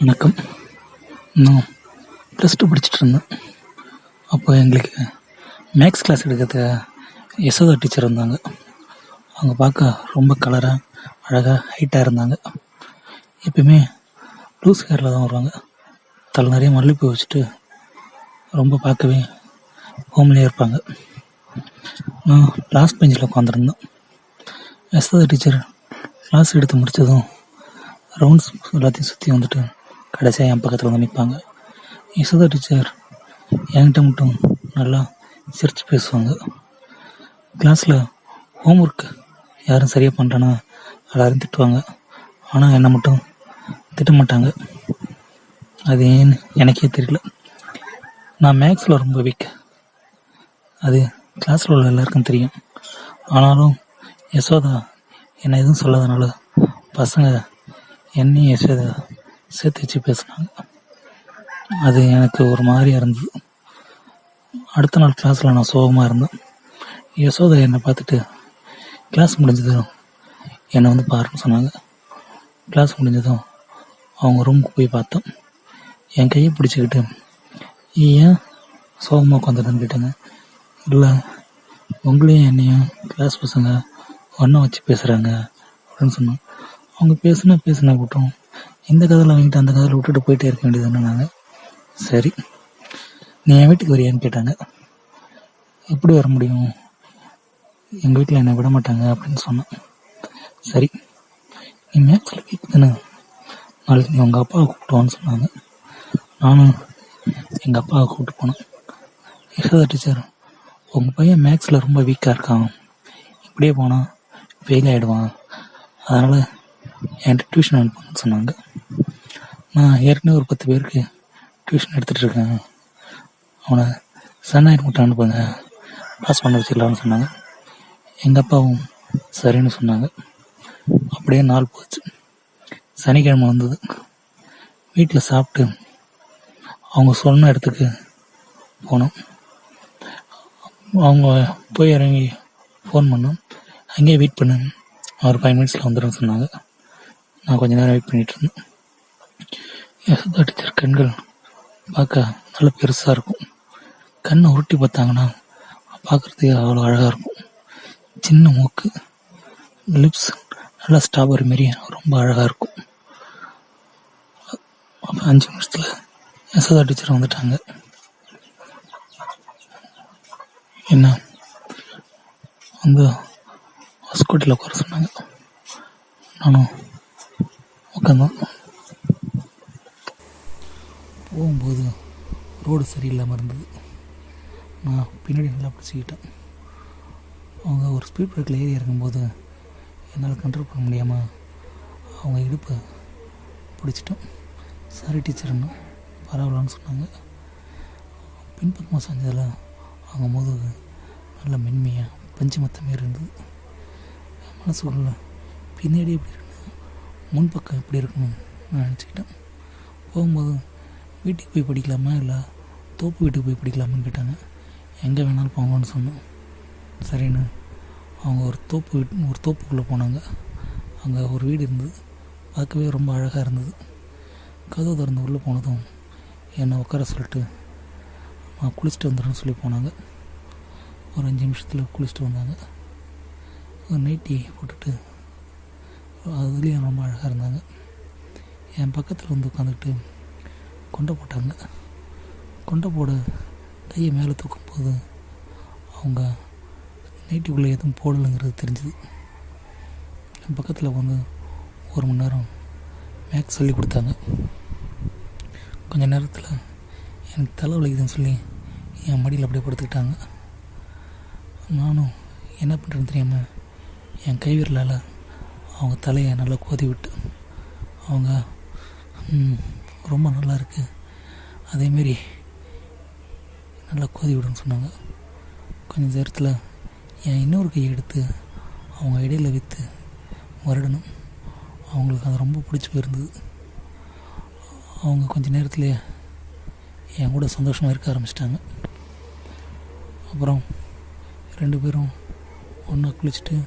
வணக்கம். நான் +2 படிச்சுட்டு இருந்தேன். அப்போ எங்களுக்கு மேக்ஸ் கிளாஸ் எடுக்கிறதுக்கு யசோதா டீச்சர் இருந்தாங்க. அவங்க பார்க்க ரொம்ப கலராக அழகாக ஹைட்டாக இருந்தாங்க. எப்பயுமே லூஸ் ஹேரில் தான் வருவாங்க. தலை நிறைய மல்லிப்பூ வச்சுட்டு ரொம்ப பார்க்கவே ஹோம்லியாக இருப்பாங்க. நான் லாஸ்ட் பெஞ்சில் உட்காந்துருந்தேன். யசோதா டீச்சர் கிளாஸ் எடுத்து முடித்ததும் ரவுண்ட்ஸ் எல்லாத்தையும் சுற்றி வந்துட்டு கடைசியாக என் பக்கத்தில் வந்து நிற்பாங்க. யசோதா டீச்சர் என்கிட்ட மட்டும் நல்லா சிரித்து பேசுவாங்க. கிளாஸில் ஹோம்ஒர்க் யாரும் சரியாக பண்ணுறேன்னா எல்லாரும் திட்டுவாங்க. ஆனால் என்னை மட்டும் திட்ட மாட்டாங்க. அது ஏன்னு எனக்கே தெரியல. நான் மேக்ஸில் ரொம்ப வீக். அது கிளாஸில் உள்ள எல்லாருக்கும் தெரியும். ஆனாலும் யசோதா என்னை எதுவும் சொல்லாதனால பசங்க என்னையும் யசோதா சேர்த்து வச்சு பேசினாங்க. அது எனக்கு ஒரு மாதிரியாக இருந்தது. அடுத்த நாள் கிளாஸில் நான் சோகமாக இருந்தேன். யசோதா என்னை பார்த்துட்டு கிளாஸ் முடிஞ்சதும் என்னை வந்து பாருன்னு சொன்னாங்க. கிளாஸ் முடிஞ்சதும் அவங்க ரூமுக்கு போய் பார்த்தேன். என் கையை பிடிச்சிக்கிட்டு ஏன் சோகமாக உட்காந்துருன்னு கேட்டாங்க. இல்லை, உங்களையும் என்னையும் கிளாஸ் பசங்க ஒன்றா வச்சு பேசுகிறாங்க அப்படின்னு சொன்னோம். அவங்க பேசுனா கூட்டம் இந்த கதையில் வாங்கிட்டு அந்த கதையில் விட்டுட்டு போயிட்டே இருக்க வேண்டியதுன்னு. நாங்கள் சரி, நீ என் வீட்டுக்கு வரியான்னு கேட்டாங்க. எப்படி வர முடியும், எங்கள் வீட்டில் என்னை விட மாட்டாங்க அப்படின்னு சொன்னேன். சரி, நீ மேக்ஸில் வீக் தானே, நாளைக்கு நீ உங்கள் அப்பாவை கூப்பிட்டுவான்னு சொன்னாங்க. நானும் எங்கள் அப்பாவை கூப்பிட்டு போனேன். யசோதா டீச்சர், உங்கள் பையன் மேக்ஸில் ரொம்ப வீக்காக இருக்கான், இப்படியே போனால் ஃபெயில் ஆகிடுவான், அதனால் என்கிட்ட டியூஷன் அனுப்புன்னு சொன்னாங்க. நான் ஏற்கனவே ஒரு 10 பேருக்கு டியூஷன் எடுத்துகிட்டு இருக்கேன், அவனை சன்னாயிரம் மட்டும் அனுப்புங்க, பாஸ் பண்ண வச்சிடலான்னு சொன்னாங்க. எங்கள் அப்பாவும் சரின்னு சொன்னாங்க. அப்படியே நாள் போச்சு. சனிக்கிழமை வந்தது. வீட்டில் சாப்பிட்டு அவங்க சொன்ன இடத்துக்கு போனோம். அவங்க போய் இறங்கி ஃபோன் பண்ணோம். அங்கேயே வெயிட் பண்ணு, ஒரு 5 மினிட்ஸில் வந்துடுன்னு சொன்னாங்க. நான் கொஞ்சம் நேரம் வெயிட் பண்ணிகிட்டு இருந்தேன். யசோதா டீச்சர் கண்கள் பார்க்க நல்ல பெருசாக இருக்கும். கண்ணை உருட்டி பார்த்தாங்கன்னா பார்க்குறதுக்கு அவ்வளோ அழகாக இருக்கும். சின்ன மூக்கு, லிப்ஸ் நல்லா ஸ்ட்ராபெரி மாரி ரொம்ப அழகாக இருக்கும். அப்போ 5 நிமிஷத்தில் யசோதா டீச்சர் வந்துட்டாங்க. என்ன வந்து ஸ்கூட்டியில் உட்கார சொன்னாங்க. நானும் உட்காந்தோம். போகும்போது ரோடு சரியில்லாமல் இருந்தது. நான் பின்னாடி நல்லா பிடிச்சிக்கிட்டேன். அவங்க ஒரு ஸ்பீட் பிரேக்கில் ஏறி இறங்கும்போது என்னால் கண்ட்ரோல் பண்ண முடியாமல் அவங்க இடுப்பை பிடிச்சிட்டோம். சாரி டீச்சர்னு பரவாயில்லன்னு சொன்னாங்க. பின்பக்கமாக செஞ்சதில் அவங்க முதுகு நல்ல மென்மையாக பஞ்சு மத்த மாரி இருந்தது. மனசுக்குள்ள பின்னாடி எப்படி இருக்குன்னு, முன்பக்கம் எப்படி இருக்குன்னு நான் நினச்சிக்கிட்டேன். போகும்போது வீட்டுக்கு போய் படிக்கலாமா இல்லை தோப்பு வீட்டுக்கு போய் படிக்கலாமான்னு கேட்டாங்க. எங்கே வேணாலும் போங்கன்னு சொன்னோம். சரின்னு அவங்க ஒரு தோப்புக்குள்ளே போனாங்க. அங்கே ஒரு வீடு இருந்தது. பார்க்கவே ரொம்ப அழகாக இருந்தது. கதவு திறந்து உள்ளே போனதும் என்னை உட்கார சொல்லிட்டு நான் குளிச்சுட்டு வந்துடுறேன்னு சொல்லி போனாங்க. ஒரு 5 நிமிஷத்தில் குளிச்சுட்டு வந்தாங்க. ஒரு நைட்டி போட்டுட்டு அதுலேயும் ரொம்ப அழகாக இருந்தாங்க. என் பக்கத்தில் வந்து உட்காந்துக்கிட்டு கொண்டை போட்டாங்க. கொண்டை போட கையை மேலே தூக்கும்போது அவங்க நைட்டிக்குள்ளே எதுவும் போடலைங்கிறது தெரிஞ்சுது. என் பக்கத்தில் வந்து 1 மணி நேரம் மேக்ஸ் சொல்லி கொடுத்தாங்க. கொஞ்சம் நேரத்தில் எனக்கு தலை வலிக்குதுன்னு சொல்லி என் மடியில் அப்படியே படுத்துக்கிட்டாங்க. நானும் என்ன பண்ணுறேன்னு தெரியாமல் என் கை விரலால் அவங்க தலையை நல்லா கோதி விட்டு, அவங்க ரொம்ப நல்லா இருக்குது, அதேமாரி நல்லா கோதி விடுன்னு சொன்னாங்க. கொஞ்சம் நேரத்தில் என் இன்னொரு கையை எடுத்து அவங்க இடையில வைத்து வருடணும். அவங்களுக்கு அது ரொம்ப பிடிச்சி போயிருந்தது. அவங்க கொஞ்சம் நேரத்துலேயே என் கூட சந்தோஷமாக இருக்க ஆரம்பிச்சிட்டாங்க. அப்புறம் 2 பேரும் ஒன்றா குளிச்சுட்டு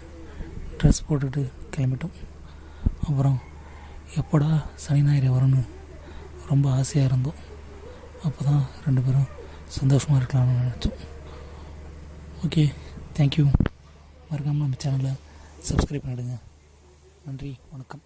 ட்ரெஸ் போட்டுட்டு கிளம்பிட்டோம். அப்புறம் எப்போடா சனி ஞாயிறு வரும்னு ரொம்ப ஆசையாக இருந்தோம். அப்போ தான் 2 பேரும் சந்தோஷமாக இருக்கலாம்னு நினச்சோம். Okay, thank you. மறக்காமல் நம்ம சேனலை சப்ஸ்கிரைப் பண்ணிவிடுங்க. நன்றி, வணக்கம்.